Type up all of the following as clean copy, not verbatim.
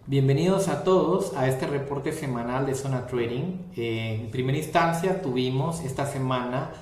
Bienvenidos a todos a este reporte semanal de Zona Trading. En primera instancia tuvimos esta semana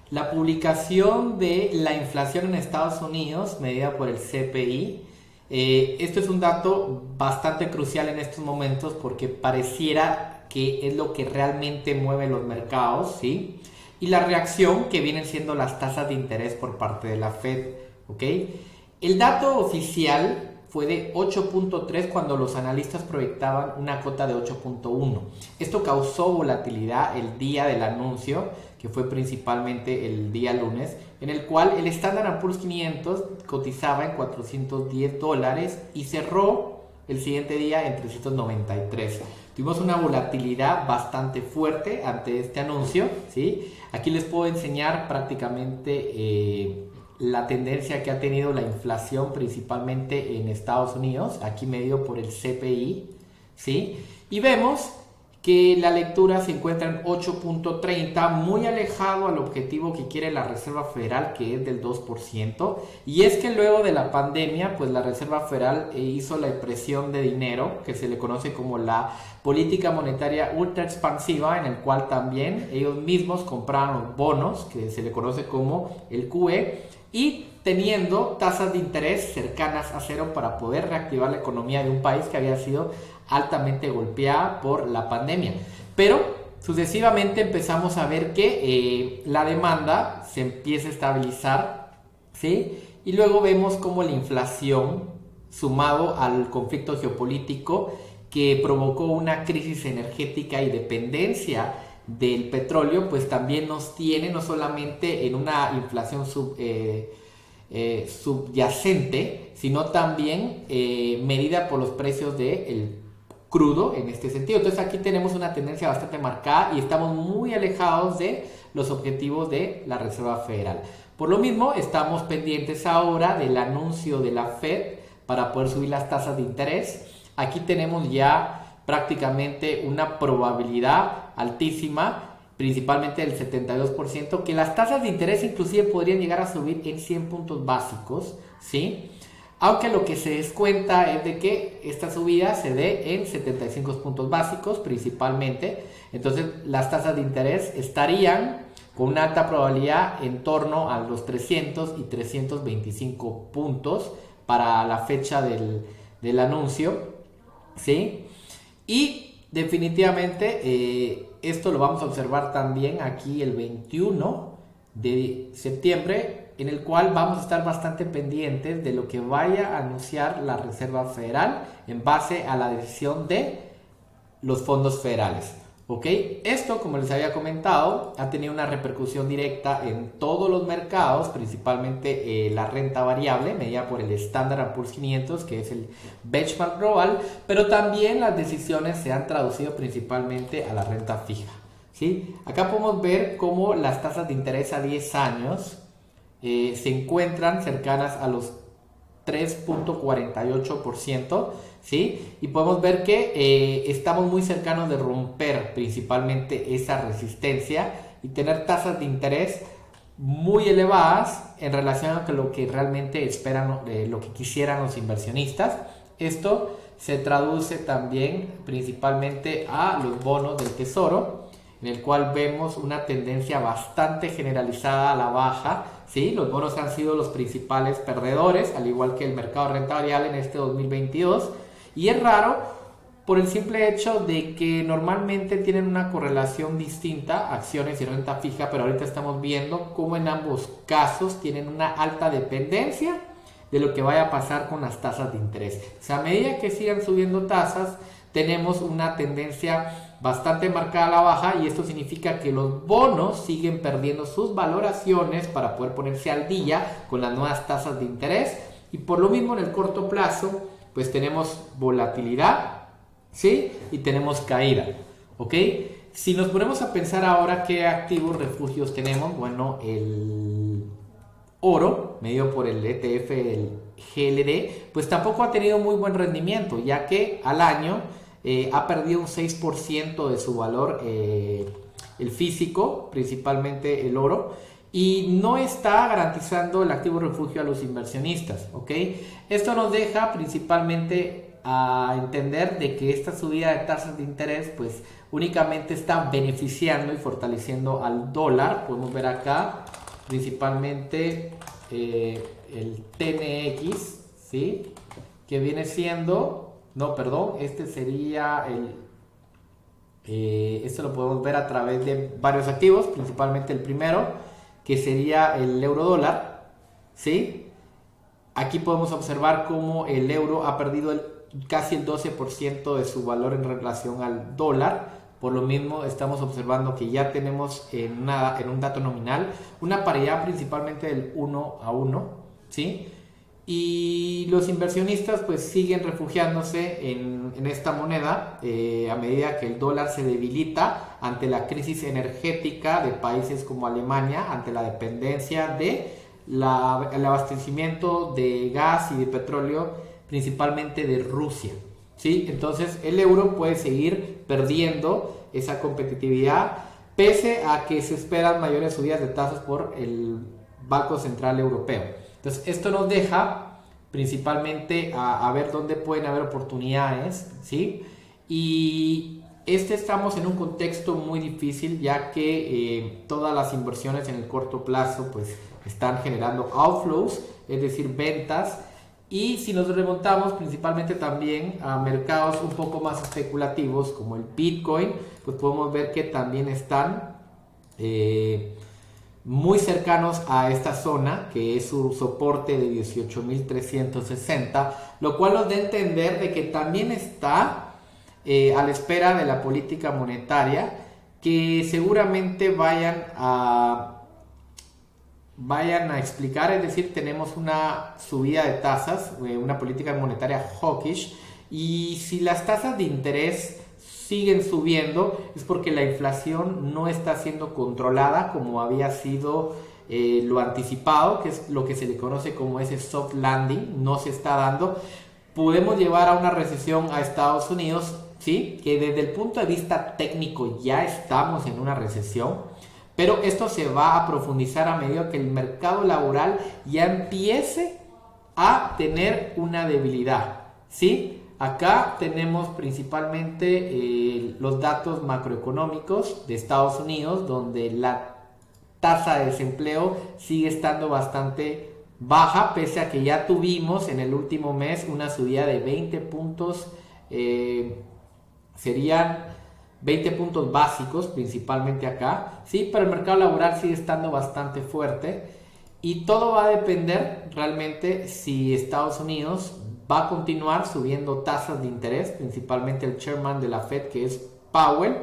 la publicación de la inflación en Estados Unidos medida por el CPI. Esto es un dato bastante crucial en estos momentos porque pareciera que es lo que realmente mueve los mercados, ¿sí? Y la reacción que vienen siendo las tasas de interés por parte de la Fed, ¿ok? El dato oficial fue de 8.3 cuando los analistas proyectaban una cota de 8.1. Esto causó volatilidad el día del anuncio, que fue principalmente el día lunes, en el cual el Standard & Poor's 500 cotizaba en $410 y cerró el siguiente día en 393. Tuvimos una volatilidad bastante fuerte ante este anuncio, ¿sí? Aquí les puedo enseñar prácticamente la tendencia que ha tenido la inflación principalmente en Estados Unidos, aquí medido por el CPI, ¿sí? Y vemos que la lectura se encuentra en 8.30, muy alejado al objetivo que quiere la Reserva Federal, que es del 2%. Y es que luego de la pandemia, pues la Reserva Federal hizo la impresión de dinero, que se le conoce como la política monetaria ultra expansiva, en el cual también ellos mismos compraron los bonos, que se le conoce como el QE, y teniendo tasas de interés cercanas a cero para poder reactivar la economía de un país que había sido altamente golpeada por la pandemia. Pero sucesivamente empezamos a ver que la demanda se empieza a estabilizar, ¿sí? Y luego vemos cómo la inflación, sumado al conflicto geopolítico que provocó una crisis energética y dependencia del petróleo, pues también nos tiene no solamente en una inflación subyacente, sino también medida por los precios del crudo en este sentido. Entonces aquí tenemos una tendencia bastante marcada y estamos muy alejados de los objetivos de la Reserva Federal. Por lo mismo, estamos pendientes ahora del anuncio de la Fed para poder subir las tasas de interés. Aquí tenemos ya prácticamente una probabilidad altísima, principalmente del 72%, que las tasas de interés inclusive podrían llegar a subir en 100 puntos básicos, ¿sí? Aunque lo que se descuenta es de que esta subida se dé en 75 puntos básicos principalmente. Entonces las tasas de interés estarían con una alta probabilidad en torno a los 300 y 325 puntos para la fecha del anuncio, ¿sí? Y definitivamente esto lo vamos a observar también aquí el 21 de septiembre, en el cual vamos a estar bastante pendientes de lo que vaya a anunciar la Reserva Federal en base a la decisión de los fondos federales. ¿Ok? Esto, como les había comentado, ha tenido una repercusión directa en todos los mercados, principalmente la renta variable, medida por el Standard & Poor's 500, que es el benchmark global, pero también las decisiones se han traducido principalmente a la renta fija, ¿sí? Acá podemos ver cómo las tasas de interés a 10 años se encuentran cercanas a los 3.48%, ¿sí? Y podemos ver que estamos muy cercanos de romper principalmente esa resistencia y tener tasas de interés muy elevadas en relación a lo que realmente esperan, lo que quisieran los inversionistas. Esto se traduce también principalmente a los bonos del tesoro, en el cual vemos una tendencia bastante generalizada a la baja, ¿sí? Los bonos han sido los principales perdedores, al igual que el mercado de renta variable en este 2022, y es raro por el simple hecho de que normalmente tienen una correlación distinta, acciones y renta fija, pero ahorita estamos viendo cómo en ambos casos tienen una alta dependencia de lo que vaya a pasar con las tasas de interés. O sea, a medida que sigan subiendo tasas, tenemos una tendencia bastante marcada a la baja, y esto significa que los bonos siguen perdiendo sus valoraciones para poder ponerse al día con las nuevas tasas de interés, y por lo mismo en el corto plazo pues tenemos volatilidad, ¿sí? Y tenemos caída, ¿ok? Si nos ponemos a pensar ahora qué activos refugios tenemos, bueno, el oro, medido por el ETF, el GLD, pues tampoco ha tenido muy buen rendimiento, ya que al año ha perdido un 6% de su valor, el físico, principalmente el oro, y no está garantizando el activo refugio a los inversionistas, ¿ok? Esto nos deja principalmente a entender de que esta subida de tasas de interés pues únicamente está beneficiando y fortaleciendo al dólar. Podemos ver acá principalmente el TMX, ¿sí? Que viene siendo, no, perdón, este sería esto lo podemos ver a través de varios activos, principalmente el primero, que sería el euro dólar, ¿sí? Aquí podemos observar cómo el euro ha perdido casi el 12% de su valor en relación al dólar. Por lo mismo estamos observando que ya tenemos en un dato nominal una paridad principalmente del 1-1, ¿sí? Y los inversionistas pues siguen refugiándose en esta moneda a medida que el dólar se debilita ante la crisis energética de países como Alemania, ante la dependencia de el abastecimiento de gas y de petróleo principalmente de Rusia, ¿sí? Entonces el euro puede seguir perdiendo esa competitividad pese a que se esperan mayores subidas de tasas por el Banco Central Europeo. Entonces esto nos deja principalmente a ver dónde pueden haber oportunidades, ¿sí? Y estamos en un contexto muy difícil, ya que todas las inversiones en el corto plazo pues están generando outflows, es decir, ventas. Y si nos remontamos principalmente también a mercados un poco más especulativos como el Bitcoin, pues podemos ver que también están muy cercanos a esta zona, que es su soporte de 18.360, lo cual nos da a entender de que también está a la espera de la política monetaria, que seguramente vayan a explicar. Es decir, tenemos una subida de tasas, una política monetaria hawkish, y si las tasas de interés siguen subiendo es porque la inflación no está siendo controlada como había sido lo anticipado, que es lo que se le conoce como ese soft landing, no se está dando. Podemos llevar a una recesión a Estados Unidos, ¿sí? Que desde el punto de vista técnico ya estamos en una recesión, pero esto se va a profundizar a medida que el mercado laboral ya empiece a tener una debilidad, ¿sí? Acá tenemos principalmente los datos macroeconómicos de Estados Unidos, donde la tasa de desempleo sigue estando bastante baja, pese a que ya tuvimos en el último mes una subida de 20 puntos, serían 20 puntos básicos principalmente acá, sí, pero el mercado laboral sigue estando bastante fuerte y todo va a depender realmente si Estados Unidos va a continuar subiendo tasas de interés, principalmente el chairman de la Fed, que es Powell,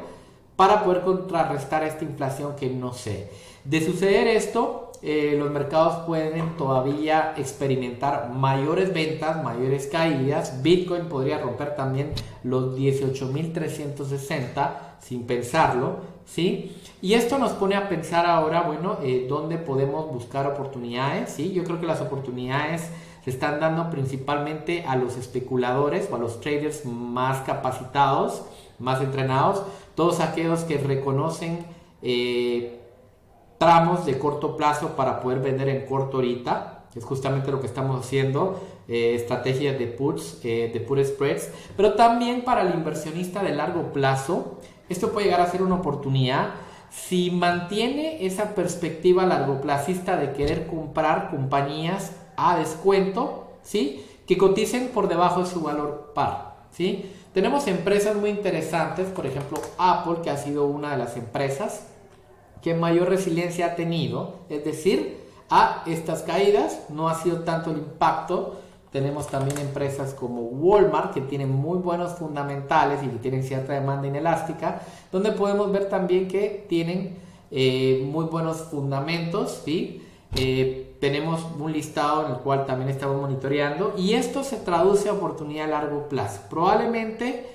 para poder contrarrestar esta inflación que no sé. De suceder esto, los mercados pueden todavía experimentar mayores ventas, mayores caídas. Bitcoin podría romper también los 18.360 sin pensarlo, ¿sí? Y esto nos pone a pensar ahora, bueno, ¿dónde podemos buscar oportunidades? ¿Sí? Yo creo que las oportunidades se están dando principalmente a los especuladores o a los traders más capacitados, más entrenados, todos aquellos que reconocen tramos de corto plazo para poder vender en corto ahorita, que es justamente lo que estamos haciendo, estrategias de puts, de put spreads, pero también para el inversionista de largo plazo, esto puede llegar a ser una oportunidad si mantiene esa perspectiva largoplacista de querer comprar compañías a descuento, ¿sí? Que coticen por debajo de su valor par, ¿sí? Tenemos empresas muy interesantes, por ejemplo Apple, que ha sido una de las empresas que mayor resiliencia ha tenido, es decir, a estas caídas no ha sido tanto el impacto. Tenemos también empresas como Walmart, que tienen muy buenos fundamentales y que tienen cierta demanda inelástica, donde podemos ver también que tienen muy buenos fundamentos, ¿sí? Tenemos un listado en el cual también estamos monitoreando y esto se traduce a oportunidad a largo plazo. Probablemente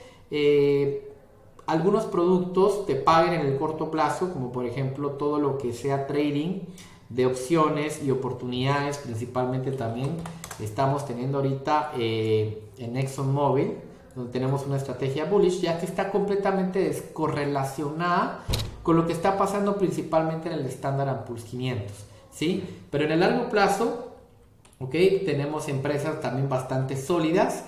algunos productos te paguen en el corto plazo, como por ejemplo todo lo que sea trading de opciones y oportunidades. Principalmente también estamos teniendo ahorita en ExxonMobil, donde tenemos una estrategia bullish, ya que está completamente descorrelacionada con lo que está pasando principalmente en el Standard & Poor's 500, ¿sí? Pero en el largo plazo, ¿ok? Tenemos empresas también bastante sólidas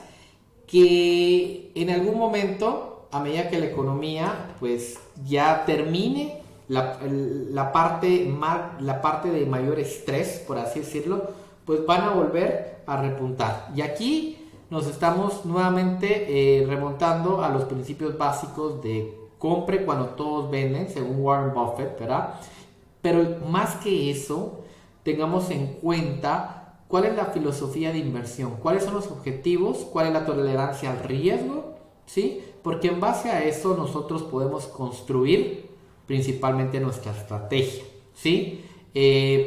que en algún momento, a medida que la economía pues ya termine la parte de mayor estrés, por así decirlo, pues van a volver a repuntar. Y aquí nos estamos nuevamente remontando a los principios básicos de compre cuando todos venden, según Warren Buffett, ¿verdad? Pero más que eso, tengamos en cuenta cuál es la filosofía de inversión, cuáles son los objetivos, cuál es la tolerancia al riesgo, ¿sí? Porque en base a eso nosotros podemos construir principalmente nuestra estrategia, ¿sí?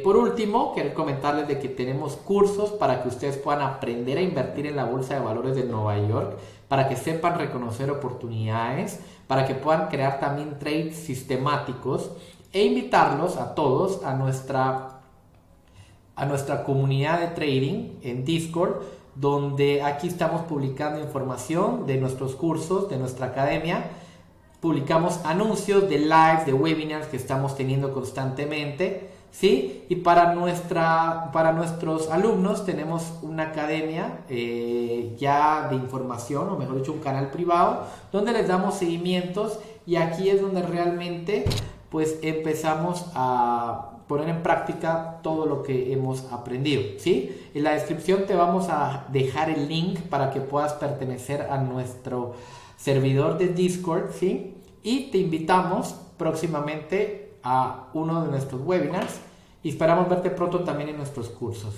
Por último, quiero comentarles de que tenemos cursos para que ustedes puedan aprender a invertir en la Bolsa de Valores de Nueva York, para que sepan reconocer oportunidades, para que puedan crear también trades sistemáticos e invitarlos a todos a nuestra comunidad de trading en Discord, donde aquí estamos publicando información de nuestros cursos, de nuestra academia. Publicamos anuncios de lives, de webinars que estamos teniendo constantemente, ¿sí? Y para nuestros alumnos tenemos una academia ya de información, o mejor dicho, un canal privado, donde les damos seguimientos, y aquí es donde realmente pues empezamos a poner en práctica todo lo que hemos aprendido, ¿sí? En la descripción te vamos a dejar el link para que puedas pertenecer a nuestro servidor de Discord, ¿sí? Y te invitamos próximamente a uno de nuestros webinars y esperamos verte pronto también en nuestros cursos.